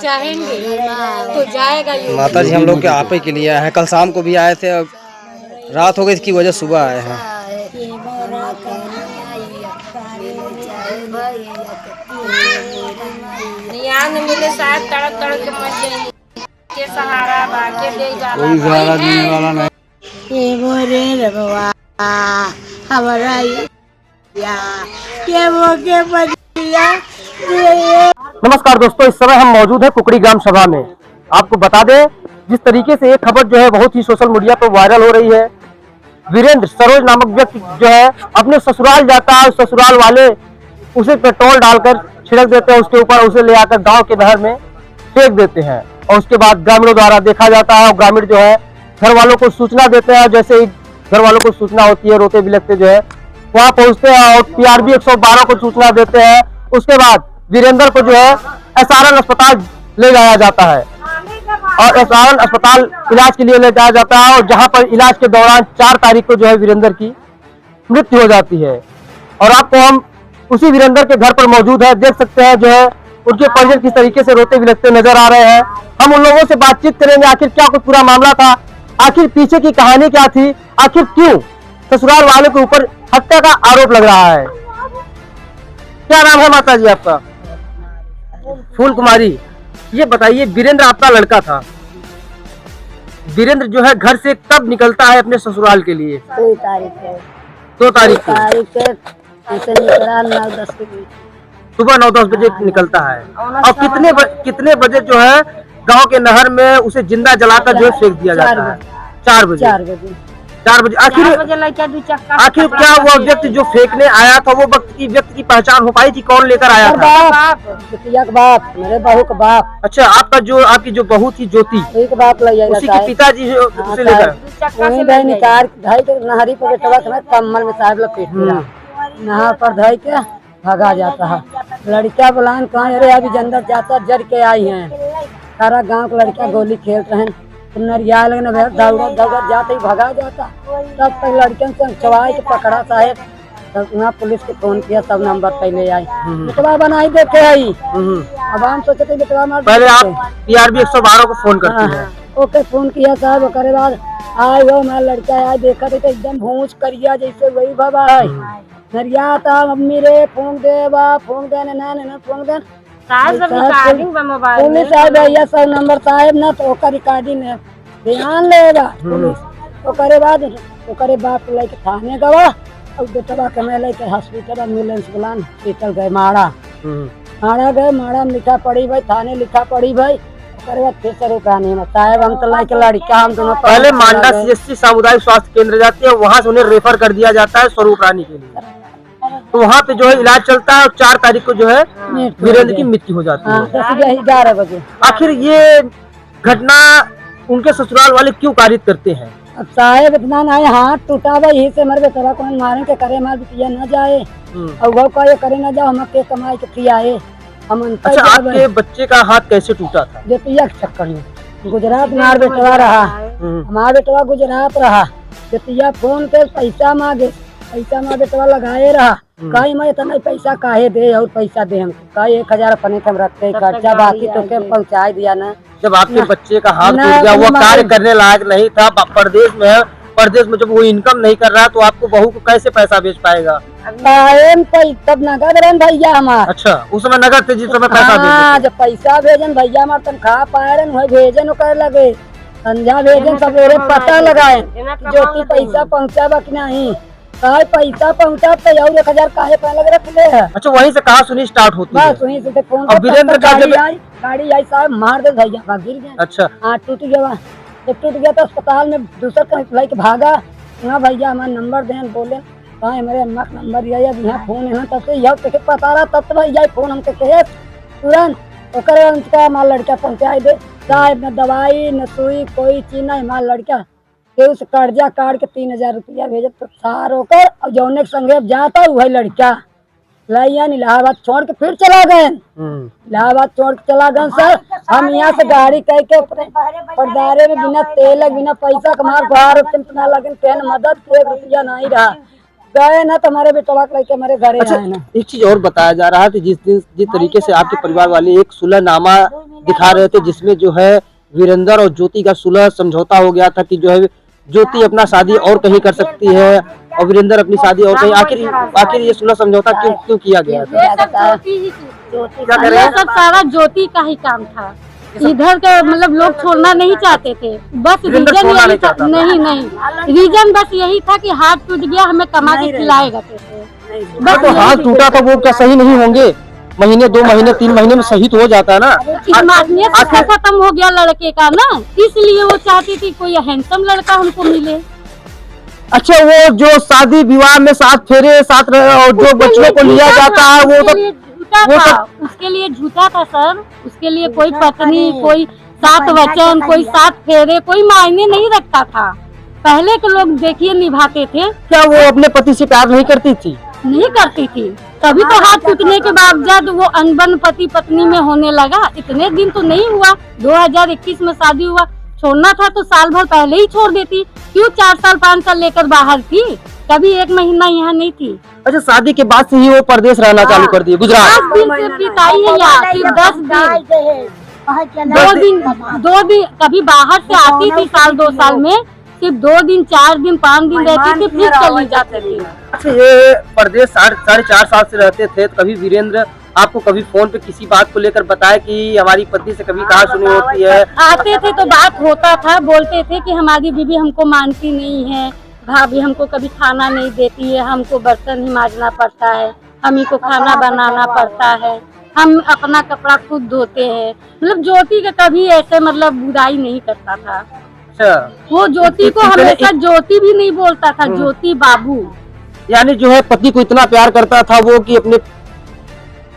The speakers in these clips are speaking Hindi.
चाहेंगे तो जाएगा ये। माता जी हम लोग के आपे के लिए आए हैं, कल शाम को भी आए थे, अब रात हो गई इसकी वजह सुबह आए हैं। यहाँ न मिले शायद तड़प तड़प के मर जाएंगे के सहारा बाके दे जाला कोई सहारा देने वाला नहीं। ये मोरे रबवा हमारा या के वो के बजिया। नमस्कार दोस्तों, इस समय हम मौजूद हैं कुकड़ी ग्राम सभा में। आपको बता दें, जिस तरीके से एक खबर जो है बहुत ही सोशल मीडिया पर वायरल हो रही है। वीरेंद्र सरोज नामक व्यक्ति जो है अपने ससुराल जाता है, ससुराल वाले उसे पेट्रोल डालकर छिड़क देते हैं उसके ऊपर, उसे ले आकर गाँव के नहर में फेंक देते हैं और उसके बाद ग्रामीणों द्वारा देखा जाता है और ग्रामीण जो है घर वालों को सूचना देते हैं। जैसे ही घर वालों को सूचना होती है, रोते बिलखते जो है वहाँ पहुँचते हैं और PRB 112 को सूचना देते हैं। उसके बाद वीरेंद्र को जो है SRN अस्पताल ले जाया जाता है और SRN अस्पताल इलाज के लिए ले जाया जाता है और जहाँ पर इलाज के दौरान 4 तारीख को जो है वीरेंद्र की मृत्यु हो जाती है। और आपको हम उसी वीरेंद्र के घर पर मौजूद है, देख सकते हैं जो है उनके परिजन किस तरीके से रोते बिलखते नजर आ रहे हैं। हम उन लोगों से बातचीत करेंगे, आखिर क्या कुछ पूरा मामला था, आखिर पीछे की कहानी क्या थी, आखिर क्यों ससुराल वाले के ऊपर हत्या का आरोप लग रहा है। क्या नाम है माता जी आपका? फूल कुमारी। ये बताइए, वीरेंद्र आपका लड़का था, वीरेंद्र जो है घर से कब निकलता है अपने ससुराल के लिए? 2 तारीख है। 2 तारीख को ऐसे निकला 9-10 के बीच। सुबह 9-10 बजे निकलता है और कितने बजे जो है गांव के नहर में उसे जिंदा जलाकर जो है फेंक दिया जाता है? 4 बजे। 4 बजे। आखिर क्या वो व्यक्ति जो फेंकने आया था वो व्यक्ति की पहचान हो पाई थी? कौन लेकर आया था? बाप, मेरे बहू का बाप। अच्छा, आपकी जो बहू थी ज्योति, एक बाप ले उसी के पिताजी उसे लेकर नहरी पर बैठा कम्बल में साहब लपेट नहा पर धोई के भगा जाता है। लड़का बुलान कहाँ, अरे अभी जंदर जाता जर के आई हैं, सारा गांव का लड़का गोली खेल रहे हैं, नरिया लगने दौड़ा जाते ही भगा जाता। तब तक लड़कन से चवाई के पकड़ा साहेब, तब वहाँ पुलिस को फोन किया, सब नंबर पहले आई, बिटवा बनाई देखे आई। अब हम सोचे थे बिटवा मार पहले आप PRB 112 को फोन करते हैं? ओके फोन किया साहब, करे बाद आए वो हमारा लड़का आया, देखा थे तो एकदम भूंज करिया जैसे वही बाबा है नरिया था। मम्मी रे फोन दे बा, फोन दे ना फोन दे पुलिस आ भैया सब नंबर साहेब ना तो ओकर रिकॉर्डिंग है ध्यान लेगा पुलिस। ओकरे बाद ओकरे बाप लेके थाने गवा और बेटवा के मैं लेके हॉस्पिटल एम्बुलेंस बुलान हॉस्पिटल गए माड़ा गए, माड़ा में लिखा पड़ी भाई, थाने लिखा पड़ी भाई। ओकरे बाद फिर सर कहानी में साहेब हम तो लेके लड़का हम दोनों पहले मांडा CSC सामुदायिक स्वास्थ्य केंद्र जाती है, वहाँ से उन्हें रेफर कर दिया जाता है स्वरूप रानी के लिए, तो वहाँ पे जो है इलाज चलता है और 4 तारीख को जो है वीरेंद्र की मृत्यु हो जाती है 11 बजे। आखिर ये घटना उनके ससुराल वाले क्यों कारित करते हैं? अब साहेब इतना ना हाथ टूटा भाई, यही से मर बेटा कौन मारे के करे मार बिटिया न जाए और वो का ये करे न जाओ, हम के कमाई के खियाए हम। अच्छा, आपके बच्चे का हाथ कैसे टूटा था? बेटिया के चक्कर में गुजरात मार बेटवा रहा, हमारा बेटवा गुजरात रहा, बेटिया फोन पे पैसा मांगे, पैसा माँ बेटवा लगाए रहा, कहीं मैं इतना पैसा काहे दे और पैसा दे हमको, कहीं 1000 अपने हम रखते खर्चा, बाकी तो के पहुँचा दिया ना। जब आपके बच्चे का हाथ टूट गया, वो कार्य करने लायक नहीं था, प्रदेश में है, प्रदेश में जब वो इनकम नहीं कर रहा तो आपको बहू को कैसे पैसा भेज पाएगा? तब नगद रहे भैया हमारे। अच्छा, उस समय नगद थे जिस समय पैसा भेजे? जब पैसा भेजन भैया हमारे तनख्वाह पाए रहे वही भेजन कर लगे, संध्या भेजन सवेरे पता लगाए ज्योति पैसा पहुँचावा कि नहीं, काहे पैसा पहुँचा तो और 1000 काहे पहले लग रखले है। अच्छा, वहीं से कहा सुनी स्टार्ट होती है? वहीं से फोन और वीरेंद्र का गाड़ी आई साहब मार दे भैया, गिर गया। अच्छा, हाँ टूट गया, जब टूट गया तो अस्पताल में दूसरा कहीं के भागा, यहाँ भैया हमारा नंबर दें, बोले कहा मेरे अम्मा का नंबर दिया, यहाँ फोन है तब से यह पता रहा, तब तो भैया फोन हमको कहे तुरंत ओकर हमारा लड़का पहुँचा दे साहब, न दवाई न सुई कोई चीज नहीं, हमारा लड़का के उस कर्जा काट के 3000 रुपया भेजत तो सार होकर और जौने संगे जाता वही लड़का लाइन इलाहाबाद छोड़ के फिर चला गए, इलाहाबाद छोड़ के चला गए सर। हम यहाँ से गाड़ी कह के पर्दारे में बिना तेल बिना पैसा कमार बाहर लगे ट्रेन मदद के 1 रुपया नहीं रहा, गए ना तो हमारे बेटवा लेके हमारे घरे आए ना। एक चीज और बताया जा रहा है कि जिस तरीके से आपके परिवार वाले एक सुलहनामा दिखा रहे थे, जिसमें जो है वीरेंद्र और ज्योति का सुलह समझौता हो गया था कि जो है ज्योति अपना शादी और कहीं कर सकती है और वीरेंद्र अपनी शादी और कहीं। आखिर ये सुलह समझौता क्यों किया गया था? क्या कह रहे ये हैं? सब सारा ज्योति का ही काम था। इधर के मतलब लोग छोड़ना नहीं चाहते थे, बस रीजन यही था। नहीं, रीजन बस यही था कि हाथ टूट गया, हमें कमा के खिलाएगा कैसे। बस तो हाथ टूटा तो वो क्या सही नहीं होंगे? महीने 2 महीने 3 महीने में सही तो हो जाता है ना। इसलिए खत्म हो गया लड़के का ना, इसलिए वो चाहती थी कोई हैंडसम लड़का हमको मिले। अच्छा, वो जो शादी विवाह में साथ फेरे साथ और जो बच्चों को लिया जाता है वो तो उसके लिए झूठा था सर। उसके लिए कोई पत्नी, कोई 7 वचन, कोई 7 फेरे, कोई मायने नहीं रखता था। पहले के लोग देखिए निभाते थे। क्या वो अपने पति से प्यार नहीं करती थी? नहीं करती थी, तभी तो हाथ टूटने के बावजूद वो अनबन पति पत्नी में होने लगा। इतने दिन तो नहीं हुआ, 2021 में शादी हुआ। छोड़ना था तो साल भर पहले ही छोड़ देती। क्यों 4 साल 5 साल लेकर बाहर थी? कभी 1 महीना यहाँ नहीं थी। अच्छा, शादी के बाद से ही वो परदेश रहना चालू कर दिए, गुजरात। 10 दिन से बिताई है यहाँ, सिर्फ 10 दिन। 2 दिन कभी बाहर से आती थी साल 2 साल में, सिर्फ 2 दिन 4 दिन 5 दिन रहती थी, फिर चली जाती थी। अच्छा, ये परदेश 4.5 साल से रहते थे, तो कभी वीरेंद्र आपको कभी फोन पे किसी बात को लेकर बताया कि हमारी पत्नी से कभी कहा सुनी होती है? आते थे तो बात होता था, बोलते थे कि हमारी बीवी हमको मानती नहीं है, भाभी हमको कभी खाना नहीं देती है, हमको बर्तन ही मांजना पड़ता है, हम ही को खाना बनाना पड़ता है, हम अपना कपड़ा खुद धोते हैं। मतलब ज्योति का कभी ऐसे मतलब बुराई नहीं करता था। अच्छा, वो ज्योति को हमेशा ज्योति भी नहीं बोलता था, ज्योति बाबू। यानी जो है पति को इतना प्यार करता था वो कि अपने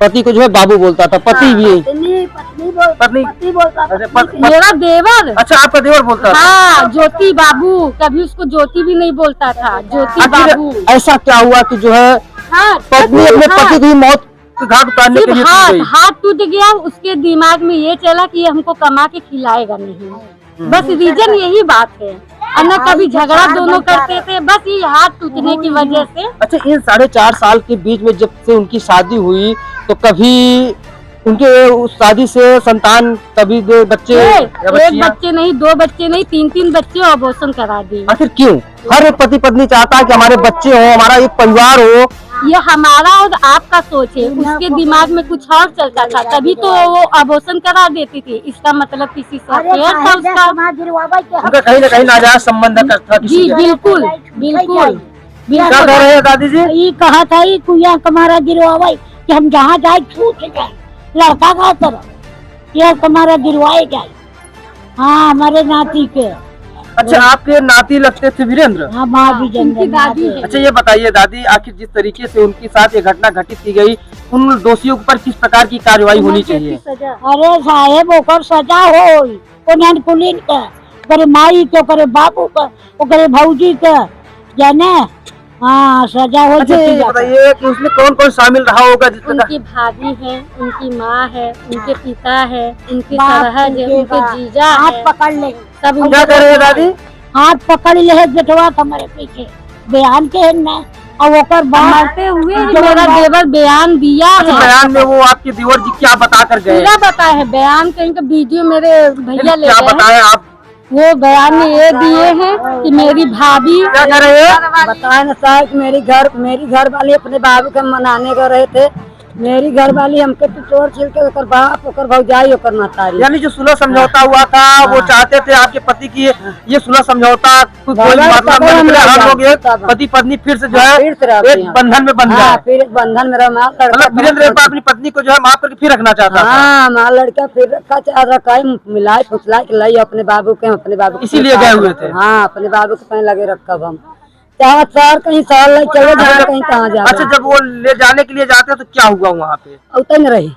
पति को जो है बाबू बोलता था। पति भी पत्नी बोलता था। मेरा देवर। अच्छा, आपका देवर बोलता था? हाँ, ज्योति बाबू। कभी उसको ज्योति भी नहीं बोलता था, ज्योति बाबू। ऐसा क्या हुआ कि जो है पत्नी अपने पति की मौत के घाट उतारने के लिए हाथ टूट गया? उसके दिमाग में ये चला कि ये हमको कमा के खिलाएगा नहीं। बस रीजन यही बात है। अन्ना कभी झगड़ा दोनों करते थे, बस ये हाथ टूटने की वजह से। अच्छा, इन 4.5 साल के बीच में जब से उनकी शादी हुई तो कभी उनके उस शादी से संतान, कभी 2 बच्चे या एक बच्चे नहीं, 2 बच्चे नहीं, 3 बच्चे अबॉर्शन करा दिए। आखिर क्यों? हर एक पति पत्नी चाहता है कि हमारे बच्चे हो, हमारा एक परिवार हो। ये हमारा और आपका सोच है, उसके दिमाग में कुछ और चलता था, तभी तो वो अबॉर्शन करा देती थी। इसका मतलब किसी से अफेयर था उसका। उनका कहीं न कहीं नाजायज संबंध था। जी बिल्कुल बिल्कुल। क्या कह रहे हैं दादी जी? ये कहा था कुया कमारा गिरवाई कि हम जहाँ जाए छूट जाए, लड़का का तरफ यह कमारा गिरवाए जाए। हाँ, हमारे नाती के। अच्छा, आपके नाती लगते थे वीरेंद्र? हाँ, माँ भी दादी है। अच्छा, ये बताइए दादी, आखिर जिस तरीके से उनके साथ ये घटना घटित की गई, उन दोषियों पर किस प्रकार की कार्रवाई होनी चाहिए? अरे साहेब, ओकर सजा हो पुलिस का, करे माई के, करे बाबू का, करे भौजी का, जाने। हाँ, सजा हो। अच्छा, बताइए कि उसमें कौन कौन शामिल रहा होगा? उनकी भाभी है, उनकी माँ है, उनके पिता है, उनकी सरहद है, उनके जीजा है। हाथ पकड़ ले सब। क्या कर रहे हैं दादी? हाथ पकड़ ले बेटवा हमारे पीछे बयान के है ना, और ओकर मरते हुए मेरा देवर बयान दिया है। बयान में वो आपके देवर जी क्या बता कर गए? क्या बताया है बयान? कहीं का वीडियो मेरे भैया ले क्या बताया आप? वो बयान में ये दिए हैं कि मेरी भाभी। क्या कर रहे हैं? बताए ना साहब, मेरी घर वाली अपने बाबू के मनाने गए रहे थे। मेरी घर वाली हमके पिटोर छिल के ओकर बाप, ओकर भौजाई, ओकर मातारी। यानी जो सुलह समझौता हुआ था, वो चाहते थे आपके पति की ये सुलह समझौता कोई मतलब हम लोग पति पत्नी फिर से जो है एक बंधन में बंध जाए। फिर एक बंधन में रहा। मतलब वीरेंद्र अपनी पत्नी को जो है माफ करके फिर रखना चाहता था। हाँ, माँ लड़का फिर रखा मिलाई फुसला के लाई अपने बाबू के, अपने बाबू इसीलिए गए हुए थे। हाँ, अपने बाबू के कहीं लगे रखब हम, चाहे साल कहीं साल लग चले जाए, कहीं कहाँ जाए। अच्छा, जब वो ले जाने के लिए जाते तो क्या हुआ वहाँ पे? उतन रही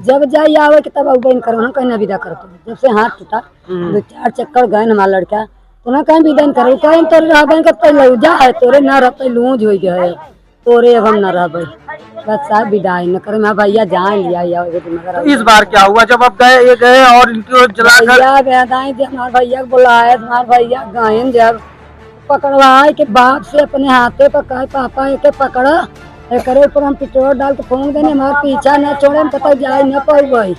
जब जाए आवे के तब उबैन करो ना, कहीं विदा कर। जब से हाथ टूटा 2-4 चक्कर गए हमारा लड़का, तो ना कहीं विदा करो, कहीं तोरे रहबे करते लौजा है, तोरे न रहते लूज हो गए, तोरे अब हम न रहबे। बस साहब विदाई न करे, मैं भैया जान लिया। तो इस बार क्या हुआ जब आप गए और इनको जलाकर? हमारे भैया को बुलाया, हमारे भैया गए जब पकड़वाए के बाप से अपने हाथे पर कहे पापा के पकड़ा, करे ऊपर हम पेट्रोल डाल के फोन देने हमारे पीछा न छोड़े हम कतई जाए न पाई भाई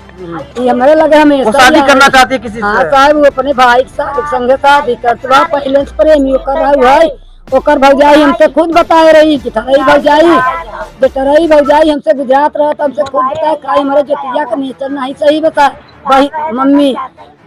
ये हमारे लगे हमें वो शादी करना चाहती है किसी हाँ से? साहब वो अपने भाई के साथ संगे शादी करते बा पहले से प्रेमी कर रहा है ओकर भौजाई हमसे खुद बताए रही बिटरई भौजाई हमसे गुजरात रहा था हमसे खुद बताए का हमारे जोतिया का नेचर नहीं सही बता भाई मम्मी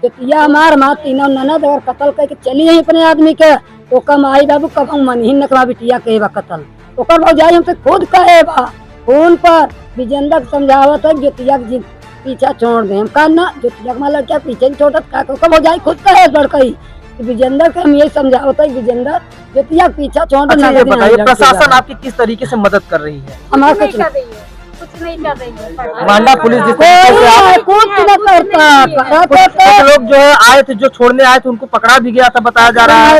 जोतिया हमार तीनों ननद और कत्ल करके चली है अपने आदमी के तो कम आई बाबू कब मन ही नकवा बिटिया के बा कत्ल ओकर भौजाई हमसे खुद कहे बा फोन पर विजेंद्र समझावत है जोतिया के पीछा छोड़ दे हम कहा ना जोतिया का लड़का पीछे छोड़त का ओकर भौजाई खुद कहे बड़कई विजेंद्र के हम यही समझावत है विजेंद्र जोतिया के पीछा छोड़ दे। अच्छा ये बताइए प्रशासन आपकी किस तरीके से मदद कर रही है? हमारे कुछ नहीं कर रही है। मांडा पुलिस जिस तरीके से आप कुछ लोग जो है आए थे जो छोड़ने आए थे उनको पकड़ा भी गया था बताया जा रहा है।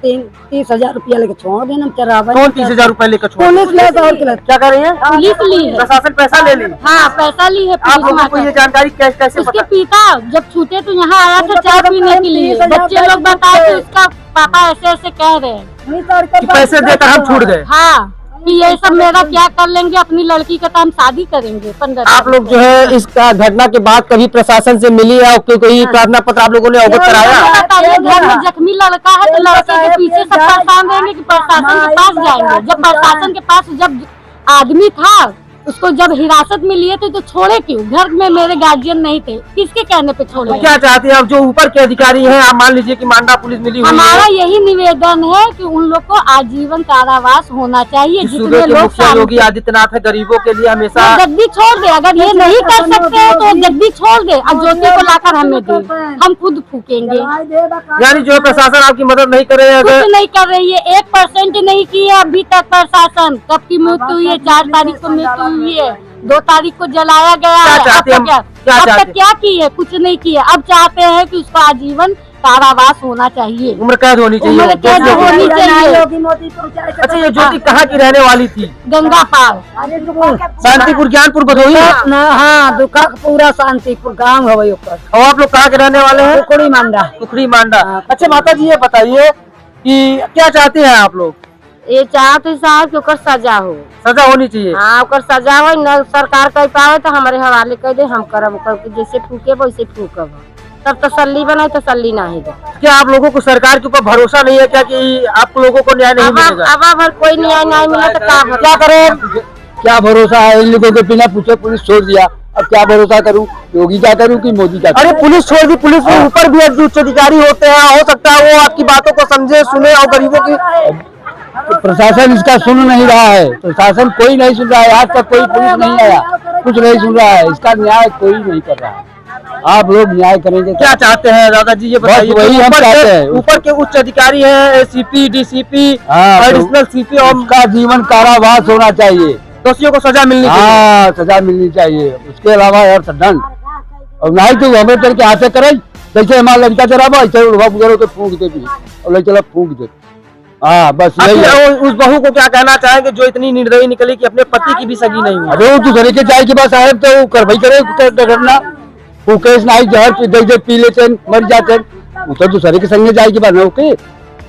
30,000 रुपया लेके छोड़ देना चरावा कौन 30,000 रुपए लेकर छोड़? पुलिस ले और क्या कर रही है? पुलिस ली है। प्रशासन पैसा ले ली? हाँ पैसा ली है आप लोगों को ये जानकारी कैसे उसके पता? पिता जब छूटे तो यहाँ आया था चाय पीने के लिए बच्चे लोग बताए कि उसका पापा ऐसे ऐसे कह रहे हैं कि पैसे देकर हम छूट गए। हाँ कि ये सब मेरा क्या कर लेंगे अपनी लड़की का तो हम शादी करेंगे 15। आप लोग जो है इस घटना के बाद कभी प्रशासन से मिली है कोई प्रार्थना पत्र आप लोगों ने अवगत कराया? बताइए घर में जख्मी लड़का है तो लड़के के पीछे सब परेशान रहेंगे कि प्रशासन के पास जाएंगे। जब प्रशासन के पास जब आदमी था उसको जब हिरासत में लिए थे तो छोड़े क्यों? घर में मेरे गार्जियन नहीं थे किसके कहने पे छोड़े? क्या चाहते हैं अब जो ऊपर के अधिकारी हैं आप मान लीजिए कि मांडा पुलिस मिली हुई हमारा है, यही निवेदन है कि उन लोग को आजीवन कारावास होना चाहिए। सूबे जितने के लोग मुखिया योगी आदित्यनाथ है गरीबों के लिए हमेशा गद्दी छोड़ दे, अगर ये नहीं कर सकते हैं तो गद्दी छोड़ दे और ज्योति को लाकर हमें दे, हम खुद फूकेंगे। यानी जो है प्रशासन आपकी मदद नहीं करे कुछ अगर नहीं कर रही है, 1% नहीं की है अभी तक प्रशासन। कब की मृत्यु हुई है? 4 तारीख को मृत्यु हुई है, 2 तारीख को जलाया गया है। अब तक क्या की है? कुछ नहीं की है। अब चाहते हैं कि उसको आजीवन कारावास होना चाहिए, उम्र कैद होनी चाहिए। उम्र कैद होनी चाहिए। अच्छा ये ज्योति कहाँ की रहने वाली थी? गंगा पार शांतिपुर ज्ञानपुर भदोही। हाँ दुखा पूरा शांतिपुर गाँव है ऊपर। और आप लोग कहाँ के रहने वाले हैं? कुकड़ी मांडा। अच्छा माता जी ये बताइए कि क्या चाहते हैं आप लोग? ये चाहते साहब कि ओकर सजा हो। सजा होनी चाहिए। हाँ ओकर सजा हो न सरकार कर पावे तो हमारे हवाले कर दे, हम करब ओकर जैसे फूके वैसे फूकब। तब तसल्ली बनाए तसल्ली नहीं दे। क्या आप लोगों को सरकार के ऊपर भरोसा नहीं है क्या कि आप लोगों को न्याय नहीं मिलेगा? अब भर कोई न्याय नहीं मिला तो क्या करें? क्या भरोसा है? इन लोगों के बिना पूछे पुलिस छोड़ दिया, अब क्या भरोसा करूं? योगी क्या करूं कि मोदी क्या करूं? अरे पुलिस छोड़ दी, पुलिस के ऊपर भी उच्च अधिकारी होते हैं, हो सकता है वो आपकी बातों को समझे सुने और गरीबों की। तो प्रशासन इसका सुन नहीं रहा है, प्रशासन कोई नहीं सुन रहा है। आज तक कोई पुलिस नहीं आया, कुछ नहीं सुन रहा है, इसका न्याय कोई नहीं कर रहा है। आप लोग न्याय करेंगे? क्या चाहते हैं दादाजी ये बताइए? वही हम चाहते हैं। ऊपर के उच्च अधिकारी हैं, एसीपी, डीसीपी, एडिशनल सीपी, और उनका जीवन कारावास होना चाहिए, दोषियों को सजा मिलनी चाहिए। हाँ सजा मिलनी चाहिए, उसके अलावा और दंड। और नहीं तो हमें चल के हाथे करे जैसे हमारा लड़का चला ऐसे उड़वा गुजरो तो फूक दे भी और ले चला फूक दे। हाँ बस यही है। उस बहू को क्या कहना चाहेंगे जो इतनी निर्दयी निकली कि अपने पति की भी सगी नहीं हुई? अरे वो दूसरे के चाय के पास आए तो कर भाई करे घटना वो केस नहीं जहर पी लेते मर जाते तो दूसरे के संग जाए के बाद ओके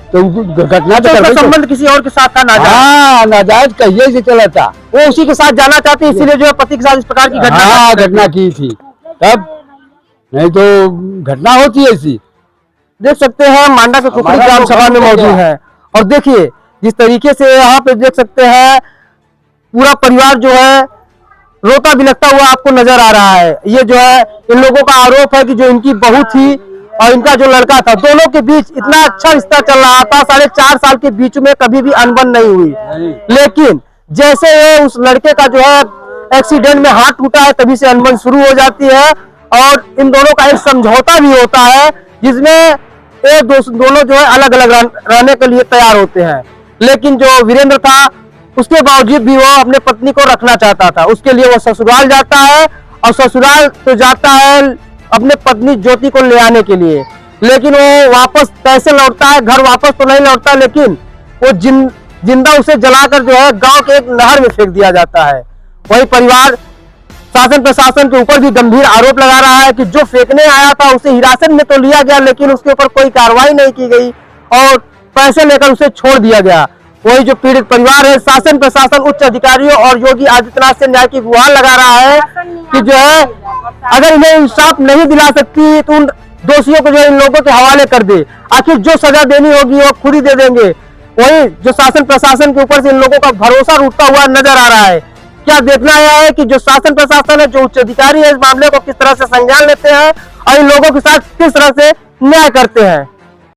तो घटना तो संबंध किसी और के साथ था नाजायज। हाँ नाजायज कहिए से चला था, वो उसी के साथ जाना चाहते इसीलिए जो है पति के साथ इस प्रकार की घटना की थी, तब नहीं तो घटना होती है ऐसी। देख सकते हैं मांडा के कुकड़ी ग्राम सभा में मौजूद है और देखिए जिस तरीके से यहाँ पे देख सकते हैं पूरा परिवार जो है रोता बिलखता हुआ आपको नजर आ रहा है। ये जो है इन लोगों का आरोप है कि जो इनकी बहू थी और इनका जो लड़का था दोनों के बीच इतना अच्छा रिश्ता चल रहा था, 4.5 साल के बीच में कभी भी अनबन नहीं हुई। लेकिन जैसे उस लड़के का जो है एक्सीडेंट में हाथ टूटा है तभी से अनबन शुरू हो जाती है और इन दोनों का एक समझौता भी होता है जिसमें दोनों जो है अलग अलग रहने के लिए तैयार होते हैं। लेकिन जो वीरेंद्र था उसके बावजूद भी वो अपने पत्नी को रखना चाहता था, उसके लिए वो ससुराल जाता है और ससुराल तो जाता है अपने पत्नी ज्योति को ले आने के लिए, लेकिन वो वापस कैसे लौटता है? घर वापस तो नहीं लौटता, लेकिन वो जिंदा उसे जलाकर जो है गांव के एक नहर में फेंक दिया जाता है। वही परिवार शासन प्रशासन के ऊपर भी गंभीर आरोप लगा रहा है कि जो फेंकने आया था उसे हिरासत में तो लिया गया लेकिन उसके ऊपर कोई कार्रवाई नहीं की गई और पैसे लेकर उसे छोड़ दिया गया। वही जो पीड़ित परिवार है शासन प्रशासन उच्च अधिकारियों और योगी आदित्यनाथ से न्याय की गुहार लगा रहा है कि जो है अगर इन्हें इंसाफ नहीं दिला सकती तो उन दोषियों को जो है इन लोगों के हवाले कर दे। आखिर जो सजा देनी होगी वो खुद ही दे देंगे। वही जो शासन प्रशासन के ऊपर से इन लोगों का भरोसा उठता हुआ नजर आ रहा है। क्या देखना यह है कि जो शासन प्रशासन है, जो उच्च अधिकारी है, इस मामले को किस तरह से संज्ञान लेते हैं और इन लोगों के साथ किस तरह से न्याय करते हैं।